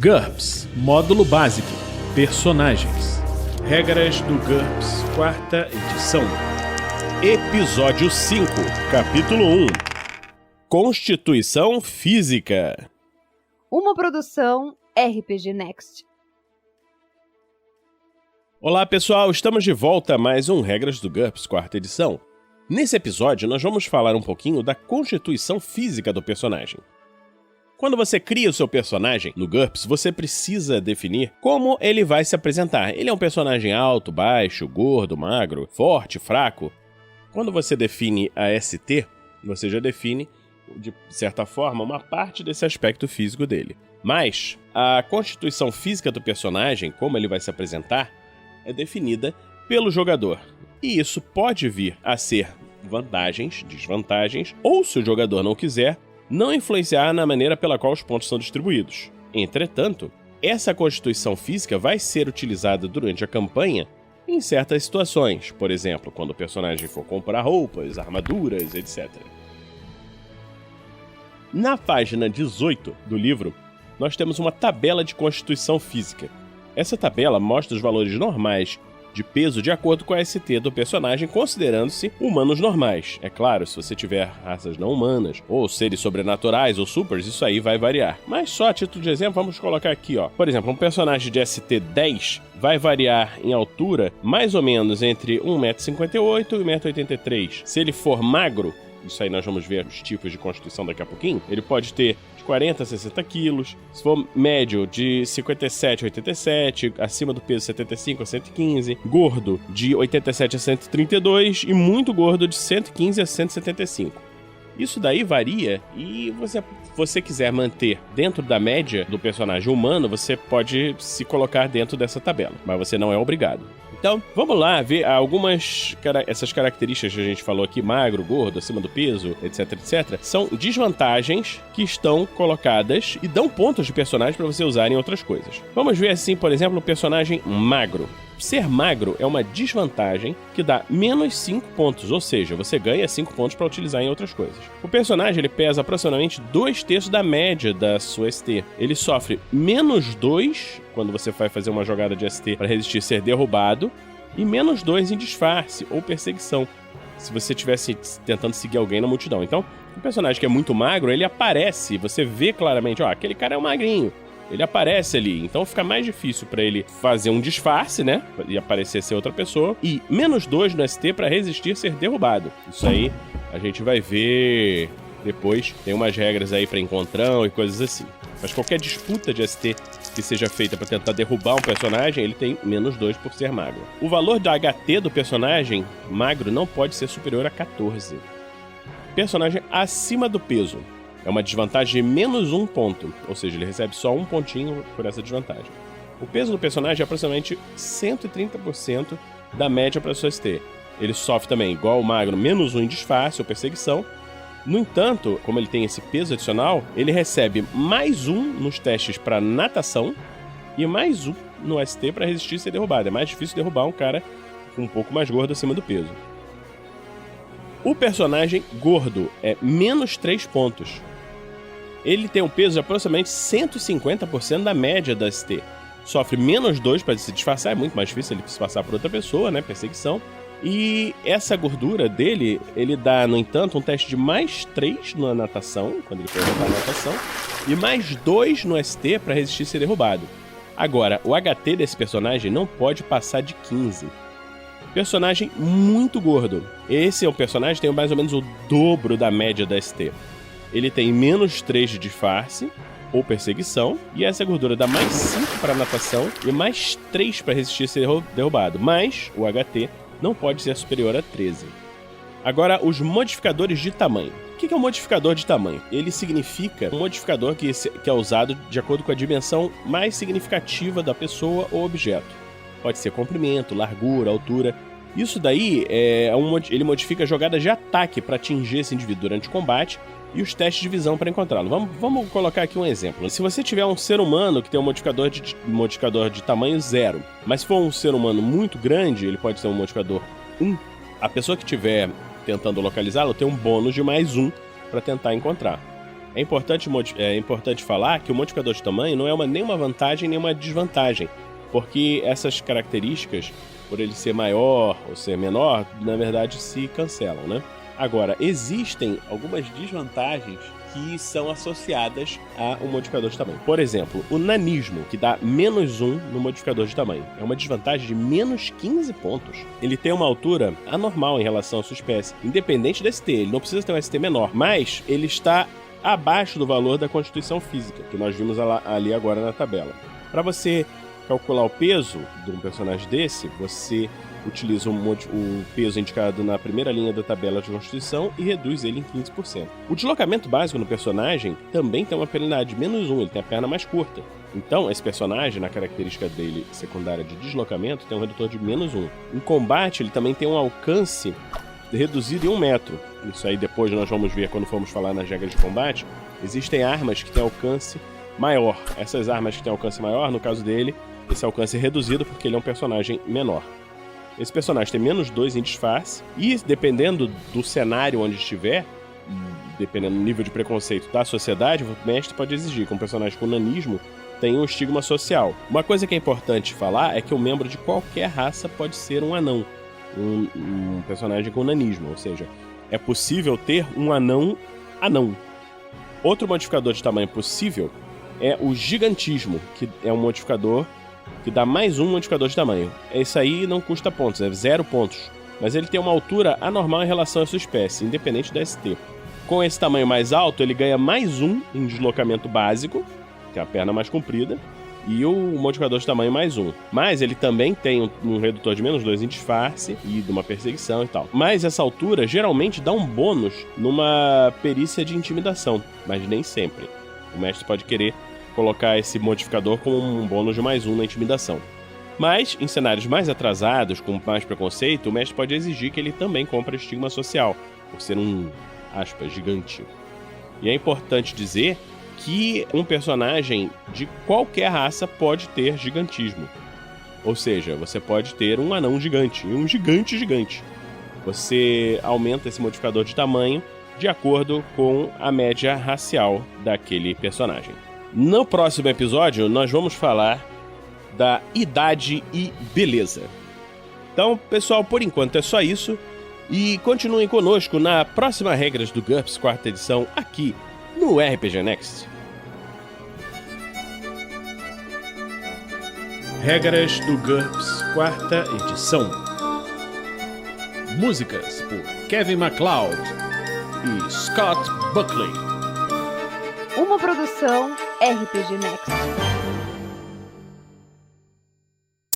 GURPS Módulo Básico Personagens. Regras do GURPS, 4ª edição. Episódio 5, Capítulo 1. Constituição Física. Uma produção RPG Next. Olá pessoal, estamos de volta a mais um Regras do GURPS, 4ª edição. Nesse episódio nós vamos falar um pouquinho da constituição física do personagem. Quando você cria o seu personagem no GURPS, você precisa definir como ele vai se apresentar. Ele é um personagem alto, baixo, gordo, magro, forte, fraco. Quando você define a ST, você já define, de certa forma, uma parte desse aspecto físico dele. Mas a constituição física do personagem, como ele vai se apresentar, é definida pelo jogador. E isso pode vir a ser vantagens, desvantagens, ou se o jogador não quiser, não influenciar na maneira pela qual os pontos são distribuídos. Entretanto, essa constituição física vai ser utilizada durante a campanha em certas situações, por exemplo, quando o personagem for comprar roupas, armaduras, etc. Na página 18 do livro, nós temos uma tabela de constituição física. Essa tabela mostra os valores normais de peso de acordo com a ST do personagem, considerando-se humanos normais. É claro, se você tiver raças não humanas, ou seres sobrenaturais, ou supers, isso aí vai variar. Mas só a título de exemplo, vamos colocar aqui, ó. Por exemplo, um personagem de ST 10 vai variar em altura mais ou menos entre 1,58 m e 1,83 m. Se ele for magro, isso aí nós vamos ver os tipos de constituição daqui a pouquinho, ele pode ter de 40 a 60 quilos, se for médio de 57 a 87, acima do peso 75 a 115, gordo de 87 a 132 e muito gordo de 115 a 175. Isso daí varia e você quiser manter dentro da média do personagem humano, você pode se colocar dentro dessa tabela, mas você não é obrigado. Então, vamos lá ver essas características que a gente falou aqui, magro, gordo, acima do peso, etc, etc, são desvantagens que estão colocadas e dão pontos de personagem para você usar em outras coisas. Vamos ver assim, por exemplo, o personagem magro. Ser magro é uma desvantagem que dá menos 5 pontos, ou seja, você ganha 5 pontos para utilizar em outras coisas. O personagem ele pesa aproximadamente 2/3 da média da sua ST. Ele sofre menos 2 quando você vai fazer uma jogada de ST para resistir ser derrubado e menos 2 em disfarce ou perseguição, se você estivesse tentando seguir alguém na multidão. Então, o personagem que é muito magro, ele aparece, você vê claramente, ó, aquele cara é um magrinho. Ele aparece ali, então fica mais difícil pra ele fazer um disfarce, né? E aparecer ser outra pessoa. E menos 2 no ST pra resistir ser derrubado. Isso aí a gente vai ver depois. Tem umas regras aí pra encontrão e coisas assim. Mas qualquer disputa de ST que seja feita pra tentar derrubar um personagem, ele tem menos 2 por ser magro. O valor da HT do personagem magro não pode ser superior a 14. Personagem acima do peso. É uma desvantagem de menos 1 ponto, ou seja, ele recebe só 1 pontinho por essa desvantagem. O peso do personagem é aproximadamente 130% da média para sua ST. Ele sofre também, igual o magro, menos 1 em disfarce ou perseguição. No entanto, como ele tem esse peso adicional, ele recebe mais 1 nos testes para natação e mais 1 no ST para resistir e ser derrubado. É mais difícil derrubar um cara um pouco mais gordo acima do peso. O personagem gordo é menos 3 pontos. Ele tem um peso de aproximadamente 150% da média da ST. Sofre menos 2 para se disfarçar, é muito mais difícil ele se passar por outra pessoa, né? Perseguição. E essa gordura dele, ele dá, no entanto, um teste de mais 3 na natação, quando ele for jogar a natação, e mais 2 no ST para resistir a ser derrubado. Agora, o HT desse personagem não pode passar de 15. Personagem muito gordo. Esse é um personagem que tem mais ou menos o dobro da média da ST. Ele tem menos 3 de disfarce ou perseguição, e essa gordura dá mais 5 para natação e mais 3 para resistir a ser derrubado, mas o HT não pode ser superior a 13. Agora, os modificadores de tamanho. O que é um modificador de tamanho? Ele significa um modificador que é usado de acordo com a dimensão mais significativa da pessoa ou objeto. Pode ser comprimento, largura, altura. Isso daí ele modifica jogadas de ataque para atingir esse indivíduo durante o combate e os testes de visão para encontrá-lo. Vamos colocar aqui um exemplo. Se você tiver um ser humano que tem um modificador de tamanho 0, mas se for um ser humano muito grande, ele pode ter um modificador 1, a pessoa que estiver tentando localizá-lo tem um bônus de mais 1 para tentar encontrar. É importante falar que o modificador de tamanho não é nem uma vantagem nem uma desvantagem, porque essas características, por ele ser maior ou ser menor, na verdade se cancelam, né? Agora, existem algumas desvantagens que são associadas a um modificador de tamanho. Por exemplo, o nanismo, que dá -1 no modificador de tamanho. É uma desvantagem de -15 pontos. Ele tem uma altura anormal em relação à sua espécie, independente do ST. Ele não precisa ter um ST menor, mas ele está abaixo do valor da constituição física, que nós vimos ali agora na tabela. Para você calcular o peso de um personagem desse, você utiliza o peso indicado na primeira linha da tabela de constituição e reduz ele em 15%. O deslocamento básico no personagem também tem uma penalidade de -1, ele tem a perna mais curta. Então, esse personagem, na característica dele secundária de deslocamento, tem um redutor de -1. Em combate, ele também tem um alcance reduzido em 1 metro. Isso aí depois nós vamos ver quando formos falar nas regras de combate. Existem armas que têm alcance maior. Essas armas que têm alcance maior, no caso dele, esse alcance é reduzido porque ele é um personagem menor. Esse personagem tem -2 em disfarce e, dependendo do cenário onde estiver, dependendo do nível de preconceito da sociedade, o mestre pode exigir que um personagem com nanismo tenha um estigma social. Uma coisa que é importante falar é que um membro de qualquer raça pode ser um anão, um personagem com nanismo, ou seja, é possível ter um anão. Outro modificador de tamanho possível é o gigantismo, que é um modificador que dá +1 modificador de tamanho. Esse aí não custa pontos, é 0 pontos. Mas ele tem uma altura anormal em relação à sua espécie, independente da ST. Com esse tamanho mais alto, ele ganha +1 em deslocamento básico, que é a perna mais comprida, e o modificador de tamanho +1. Mas ele também tem um redutor de -2 em disfarce e de uma perseguição e tal. Mas essa altura geralmente dá um bônus numa perícia de intimidação, mas nem sempre. O mestre pode querer colocar esse modificador como um bônus de +1 na intimidação. Mas, em cenários mais atrasados, com mais preconceito, o mestre pode exigir que ele também compre estigma social, por ser gigante. E é importante dizer que um personagem de qualquer raça pode ter gigantismo. Ou seja, você pode ter um anão gigante e um gigante. Você aumenta esse modificador de tamanho de acordo com a média racial daquele personagem. No próximo episódio, nós vamos falar da idade e beleza. Então, pessoal, por enquanto é só isso. E continuem conosco na próxima Regras do GURPS, 4ª edição, aqui no RPG Next. Regras do GURPS, 4ª edição. Músicas por Kevin MacLeod e Scott Buckley. Uma produção RPG Next.